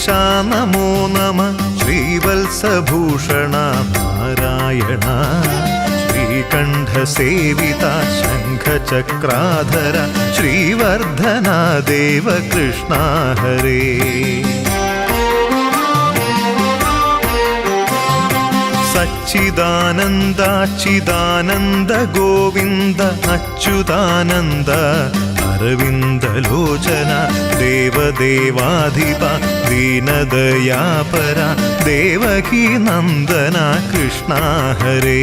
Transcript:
നമോ നമ ശ്രീവത്സഭൂഷണ നാരായണ ശ്രീകണ്ഠസേവിത ശംഖചക്രാധര ശ്രീവർദ്ധന ദേവ കൃഷ്ണ ഹരേ സച്ചിദാനന്ദാച്യുതാനന്ദ ഗോവിന്ദ അച്യുതാനന്ദ അരവിന്ദലോചന ദേവദേവാധിപ ദീനദയാപര ദേവകീ നന്ദന കൃഷ്ണ ഹരേ